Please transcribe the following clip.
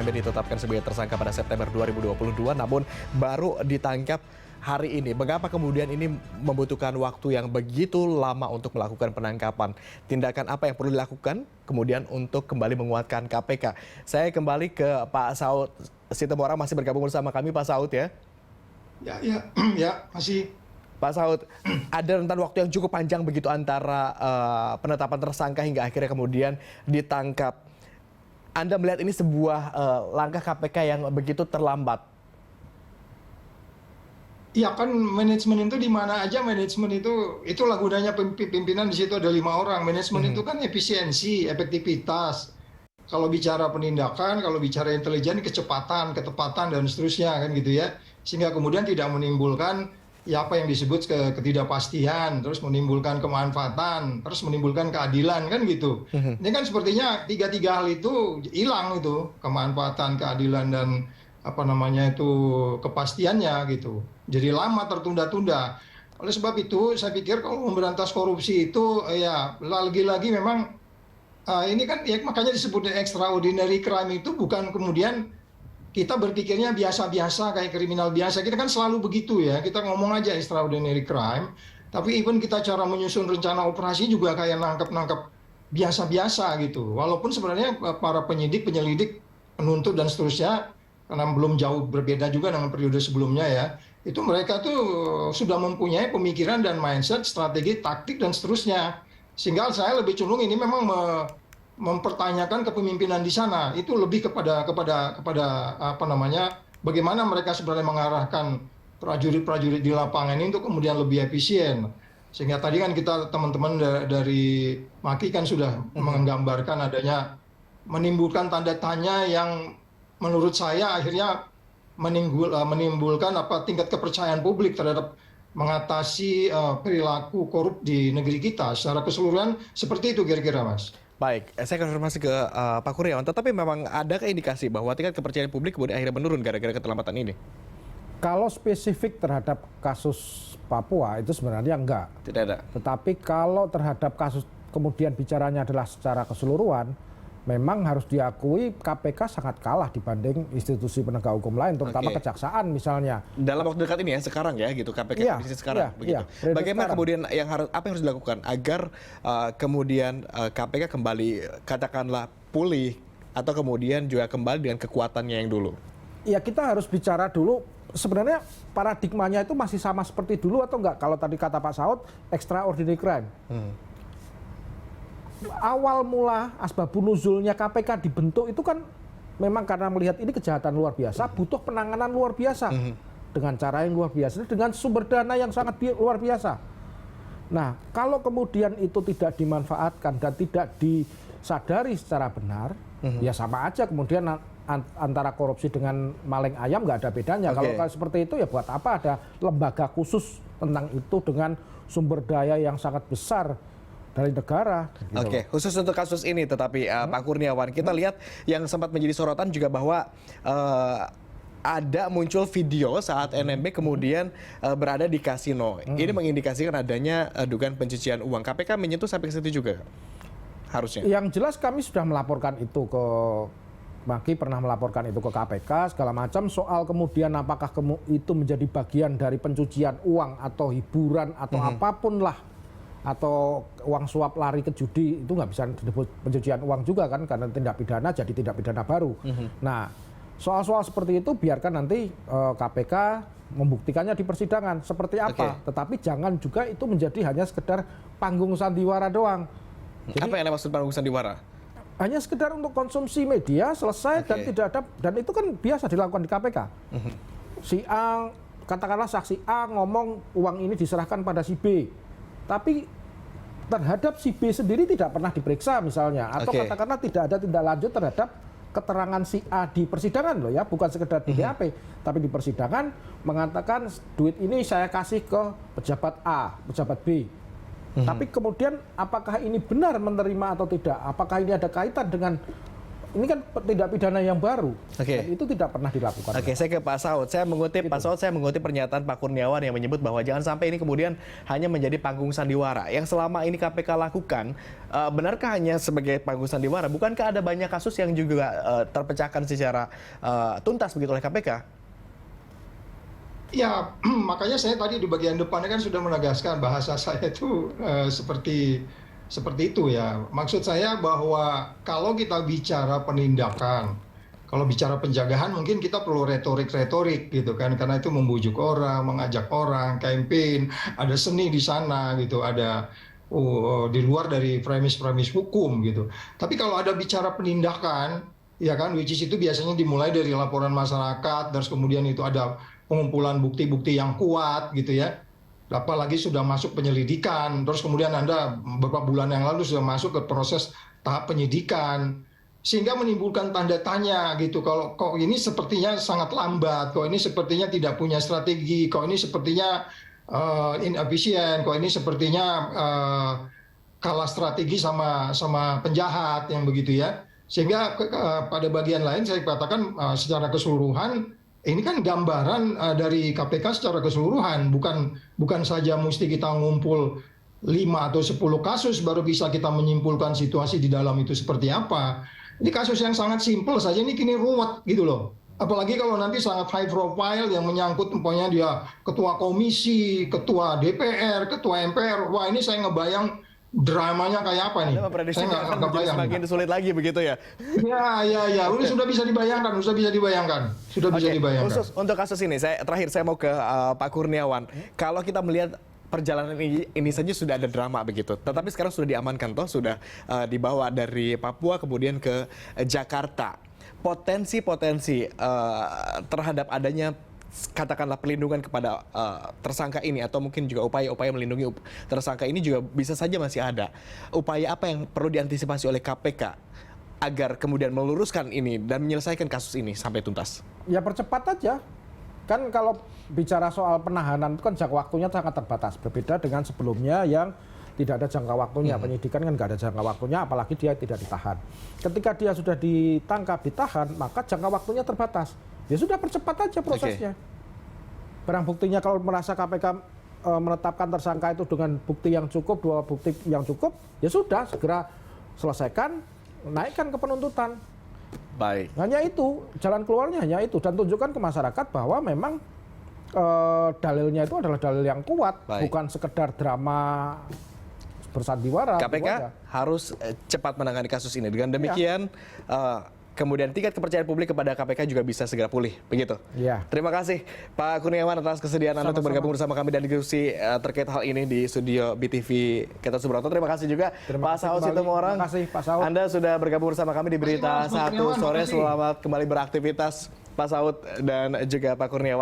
NMB ditetapkan sebagai tersangka pada September 2022, namun baru ditangkap hari ini. Mengapa kemudian ini membutuhkan waktu yang begitu lama untuk melakukan penangkapan? Tindakan apa yang perlu dilakukan kemudian untuk kembali menguatkan KPK? Saya kembali ke Pak Saud Situmorang, masih bergabung bersama kami, Pak Saud ya. Ya, masih. Pak Saud, ada rentan waktu yang cukup panjang begitu antara penetapan tersangka hingga akhirnya kemudian ditangkap. Anda melihat ini sebuah langkah KPK yang begitu terlambat? Ya kan, manajemen itu di mana aja manajemen itulah gunanya pimpinan. Di situ ada 5 orang. Manajemen itu kan efisiensi, efektivitas. Kalau bicara penindakan, kalau bicara intelijen, kecepatan, ketepatan dan seterusnya kan gitu ya. Sehingga kemudian tidak menimbulkan ya apa yang disebut ketidakpastian, terus menimbulkan kemanfaatan, terus menimbulkan keadilan kan gitu. Ini kan sepertinya tiga hal itu hilang itu, kemanfaatan, keadilan dan kepastiannya gitu. Jadi lama tertunda-tunda. Oleh sebab itu saya pikir kalau memberantas korupsi itu ya lagi-lagi memang ini kan ya makanya disebut extraordinary crime itu bukan kemudian kita berpikirnya biasa-biasa kayak kriminal biasa. Kita kan selalu begitu ya. Kita ngomong aja extraordinary crime. Tapi even kita cara menyusun rencana operasi juga kayak nangkep-nangkep biasa-biasa gitu. Walaupun sebenarnya para penyidik, penyelidik, penuntut dan seterusnya, karena belum jauh berbeda juga dengan periode sebelumnya ya. Itu mereka tuh sudah mempunyai pemikiran dan mindset, strategi, taktik dan seterusnya. Sehingga saya lebih cenderung ini memang mempertanyakan kepemimpinan di sana. Itu lebih kepada bagaimana mereka sebenarnya mengarahkan prajurit-prajurit di lapangan ini untuk kemudian lebih efisien. Sehingga tadi kan kita teman-teman dari Maki kan sudah menggambarkan adanya menimbulkan tanda tanya yang menurut saya akhirnya menimbulkan tingkat kepercayaan publik terhadap mengatasi perilaku korup di negeri kita secara keseluruhan. Seperti itu kira-kira, Mas. Baik, saya konfirmasi ke Pak Kurniawan, tetapi memang ada indikasi bahwa tingkat kepercayaan publik kemudian akhirnya menurun gara-gara keterlambatan ini? Kalau spesifik terhadap kasus Papua itu sebenarnya enggak. Tidak ada. Tetapi kalau terhadap kasus kemudian bicaranya adalah secara keseluruhan, memang harus diakui KPK sangat kalah dibanding institusi penegak hukum lain, terutama kejaksaan misalnya. Dalam waktu dekat ini ya, sekarang ya gitu, KPK bisnis sekarang begitu. Bagaimana kemudian apa yang harus dilakukan agar kemudian KPK kembali katakanlah pulih atau kemudian juga kembali dengan kekuatannya yang dulu? Ya, kita harus bicara dulu sebenarnya paradigmanya itu masih sama seperti dulu atau enggak? Kalau tadi kata Pak Saud, extraordinary crime. Awal mula asbabun nuzulnya KPK dibentuk itu kan memang karena melihat ini kejahatan luar biasa, butuh penanganan luar biasa dengan cara yang luar biasa, dengan sumber dana yang sangat luar biasa. Nah, kalau kemudian itu tidak dimanfaatkan dan tidak disadari secara benar, ya sama aja kemudian antara korupsi dengan maling ayam nggak ada bedanya. Kalau seperti itu ya buat apa ada lembaga khusus tentang itu dengan sumber daya yang sangat besar dari negara. Oke, khusus untuk kasus ini tetapi Pak Kurniawan, kita lihat yang sempat menjadi sorotan juga bahwa ada muncul video saat NMB kemudian berada di kasino. Ini mengindikasikan adanya dugaan pencucian uang. KPK menyentuh sampai ke situ juga harusnya. Yang jelas kami sudah melaporkan itu ke Maki, pernah melaporkan itu ke KPK segala macam. Soal kemudian apakah itu menjadi bagian dari pencucian uang atau hiburan atau apapun lah, atau uang suap lari ke judi, itu nggak bisa disebut pencucian uang juga kan, karena tindak pidana jadi tindak pidana baru. Nah, soal-soal seperti itu biarkan nanti KPK membuktikannya di persidangan seperti apa. Tetapi jangan juga itu menjadi hanya sekedar panggung sandiwara doang. Jadi, apa yang maksud panggung sandiwara? Hanya sekedar untuk konsumsi media selesai dan tidak ada, dan itu kan biasa dilakukan di KPK. Si A, katakanlah saksi A ngomong uang ini diserahkan pada si B. Tapi terhadap si B sendiri tidak pernah diperiksa misalnya, atau katakanlah tidak ada tindak lanjut terhadap keterangan si A di persidangan loh ya, bukan sekedar di BAP, tapi di persidangan mengatakan duit ini saya kasih ke pejabat A, pejabat B. Tapi kemudian apakah ini benar menerima atau tidak? Apakah ini ada kaitan dengan ini kan tindak pidana yang baru. Oke. Dan itu tidak pernah dilakukan. Oke, saya ke Pak Saud. Saya mengutip Pak Saud, saya mengutip pernyataan Pak Kurniawan yang menyebut bahwa jangan sampai ini kemudian hanya menjadi panggung sandiwara. Yang selama ini KPK lakukan, benarkah hanya sebagai panggung sandiwara? Bukankah ada banyak kasus yang juga terpecahkan secara tuntas begitu oleh KPK? Ya, makanya saya tadi di bagian depannya kan sudah menegaskan bahasa saya itu seperti itu ya. Maksud saya bahwa kalau kita bicara penindakan, kalau bicara penjagaan mungkin kita perlu retorik-retorik gitu kan, karena itu membujuk orang, mengajak orang, campaign, ada seni di sana gitu, ada di luar dari premis-premis hukum gitu. Tapi kalau ada bicara penindakan, ya kan, which is itu biasanya dimulai dari laporan masyarakat, terus kemudian itu ada pengumpulan bukti-bukti yang kuat gitu ya. Apalagi sudah masuk penyelidikan, terus kemudian Anda beberapa bulan yang lalu sudah masuk ke proses tahap penyidikan, sehingga menimbulkan tanda tanya gitu, kalau kok ini sepertinya sangat lambat, kok ini sepertinya tidak punya strategi, kok ini sepertinya inefisien, kok ini sepertinya kalah strategi sama penjahat yang begitu ya. Sehingga pada bagian lain saya katakan secara keseluruhan, ini kan gambaran dari KPK secara keseluruhan, bukan saja mesti kita ngumpul 5 atau 10 kasus baru bisa kita menyimpulkan situasi di dalam itu seperti apa. Ini kasus yang sangat simpel saja, ini kini ruwet gitu loh. Apalagi kalau nanti sangat high profile yang menyangkut umpamanya dia ketua komisi, ketua DPR, ketua MPR. Wah, ini saya ngebayang dramanya kayak apa nih? Anda memprediksi Saya nggak akan menjadi semakin sulit lagi begitu ya? Ya. Ini sudah bisa dibayangkan, sudah bisa dibayangkan. Khusus untuk kasus ini, terakhir saya mau ke Pak Kurniawan. Kalau kita melihat perjalanan ini saja sudah ada drama begitu, tetapi sekarang sudah diamankan toh, sudah dibawa dari Papua kemudian ke Jakarta. Potensi terhadap adanya katakanlah pelindungan kepada tersangka ini atau mungkin juga upaya-upaya melindungi tersangka ini juga bisa saja masih ada. Upaya apa yang perlu diantisipasi oleh KPK agar kemudian meluruskan ini dan menyelesaikan kasus ini sampai tuntas? Ya percepat aja. Kan kalau bicara soal penahanan itu kan jangka waktunya sangat terbatas. Berbeda dengan sebelumnya yang tidak ada jangka waktunya. Penyidikan kan nggak ada jangka waktunya, apalagi dia tidak ditahan. Ketika dia sudah ditangkap, ditahan, maka jangka waktunya terbatas. Ya sudah, percepat aja prosesnya. Barang buktinya kalau merasa KPK menetapkan tersangka itu dengan bukti yang cukup, 2 bukti yang cukup, ya sudah segera selesaikan, naikkan ke penuntutan. Baik. Hanya itu, jalan keluarnya hanya itu, dan tunjukkan ke masyarakat bahwa memang dalilnya itu adalah dalil yang kuat, bukan sekedar drama bersandiwara. KPK harus cepat menangani kasus ini. Dengan demikian, kemudian tingkat kepercayaan publik kepada KPK juga bisa segera pulih, begitu. Iya. Terima kasih Pak Kurniawan atas kesediaan Anda untuk bergabung bersama kami dan diskusi terkait hal ini di studio BTV Gatot Subroto. Terima kasih juga Pak Saud Situmorang. Terima kasih Pak Saud. Anda sudah bergabung bersama kami di Berita 1 sore. Selamat kembali beraktivitas Pak Saud dan juga Pak Kurniawan.